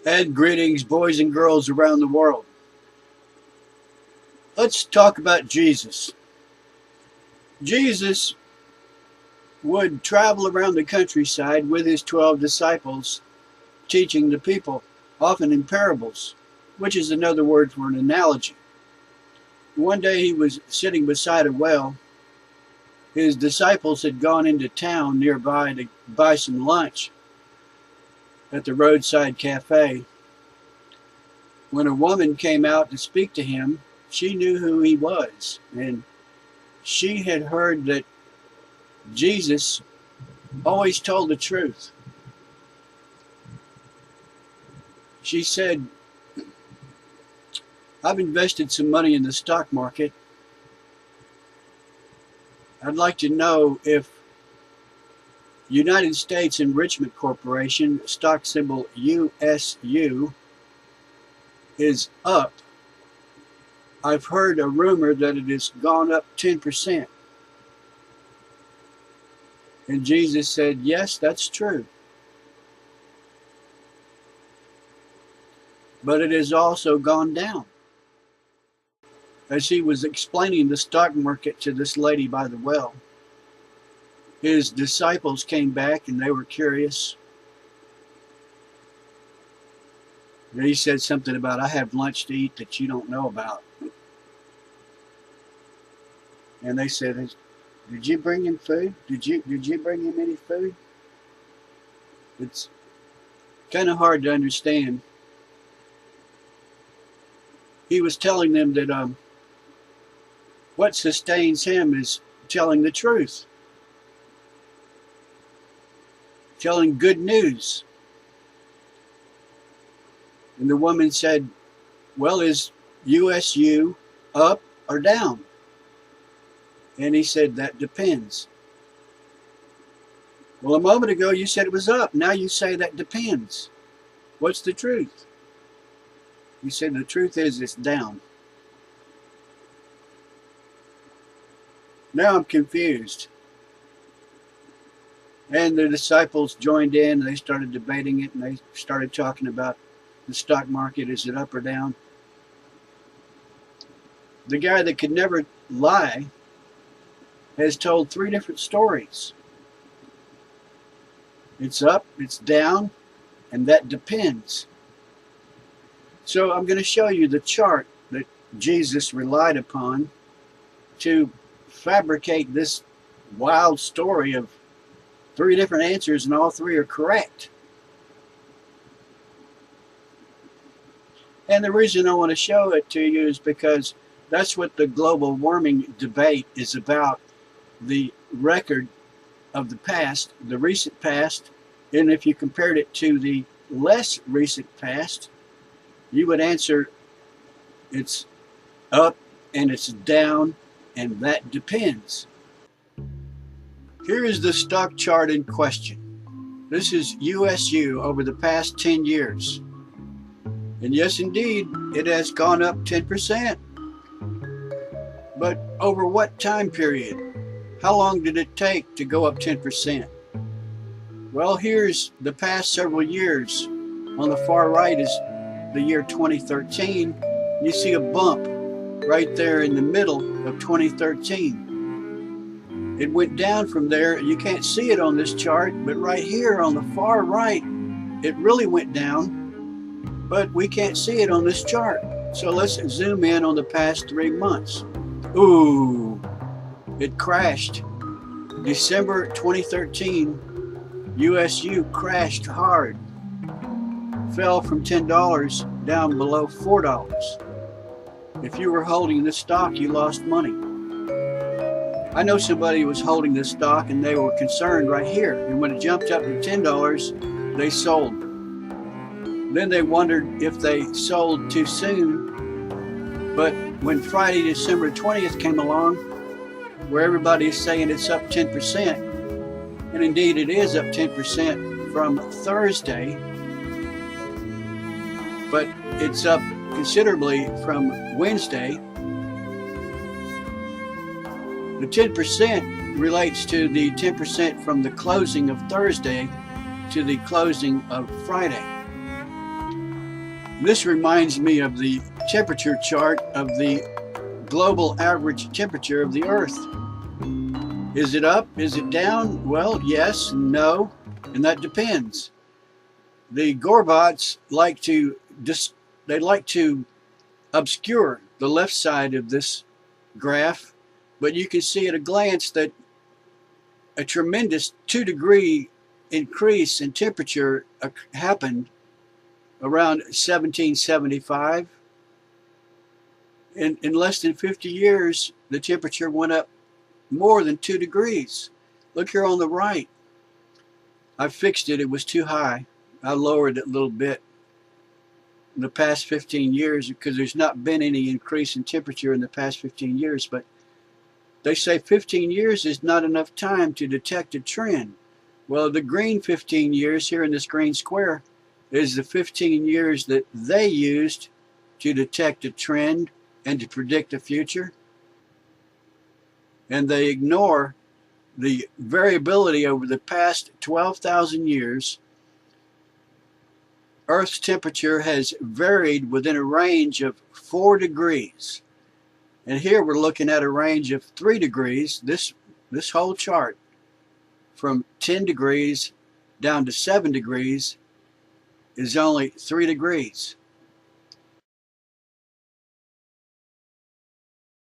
And greetings, boys and girls around the world. Let's talk about Jesus. Jesus would travel around the countryside with his 12 disciples, teaching the people, often in parables, which is another word for an analogy. One day he was sitting beside a well. His disciples had gone into town nearby to buy some lunch at the roadside cafe. When a woman came out to speak to him, she knew who he was, and she had heard that Jesus always told the truth. She said, "I've invested some money in the stock market. I'd like to know if United States Enrichment Corporation, stock symbol USU, is up. I've heard a rumor that it has gone up 10%. And Jesus said, "Yes, that's true. But it has also gone down." As he was explaining the stock market to this lady by the well, his disciples came back and they were curious. And he said something about, "I have lunch to eat that you don't know about." And they said, "Did you bring him food? Did you bring him any food?" It's kind of hard to understand. He was telling them that what sustains him is telling the truth, telling good news. And the woman said, "Well, is USU up or down?" And he said, "That depends." "Well, a moment ago you said it was up. Now you say that depends. What's the truth?" He said, "The truth is it's down." Now I'm confused. And the disciples joined in and they started debating it, and they started talking about the stock market. Is it up or down? The guy that could never lie has told 3 different stories. It's up, it's down, and that depends. So I'm going to show you the chart that Jesus relied upon to fabricate this wild story of 3 different answers, and all 3 are correct. And the reason I want to show it to you is because that's what the global warming debate is about. The record of the past, the recent past, and if you compared it to the less recent past, you would answer it's up and it's down, and that depends. Here is the stock chart in question. This is USU over the past 10 years. And yes, indeed, it has gone up 10%. But over what time period? How long did it take to go up 10%? Well, here's the past several years. On the far right is the year 2013. You see a bump right there in the middle of 2013. It went down from there. You can't see it on this chart, but right here on the far right, it really went down, but we can't see it on this chart. So let's zoom in on the past 3 months. Ooh, it crashed. December 2013, USU crashed hard. Fell from $10 down below $4. If you were holding this stock, you lost money. I know somebody was holding this stock and they were concerned right here. And when it jumped up to $10, they sold. Then they wondered if they sold too soon. But when Friday, December 20th came along, where everybody is saying it's up 10%, and indeed it is up 10% from Thursday, but it's up considerably from Wednesday. The 10% relates to the 10% from the closing of Thursday to the closing of Friday. This reminds me of the temperature chart of the global average temperature of the Earth. Is it up? Is it down? Well, yes, no, and that depends. The Gorbots like to obscure the left side of this graph, but you can see at a glance that a tremendous 2-degree increase in temperature happened around 1775. In less than 50 years, the temperature went up more than 2 degrees. Look here on the right. I fixed it. It was too high. I lowered it a little bit in the past 15 years because there's not been any increase in temperature in the past 15 years. But they say 15 years is not enough time to detect a trend. Well, the green 15 years here in this green square is the 15 years that they used to detect a trend and to predict the future. And they ignore the variability over the past 12,000 years. Earth's temperature has varied within a range of 4 degrees. And here we're looking at a range of 3 degrees. This whole chart from 10 degrees down to 7 degrees is only 3 degrees.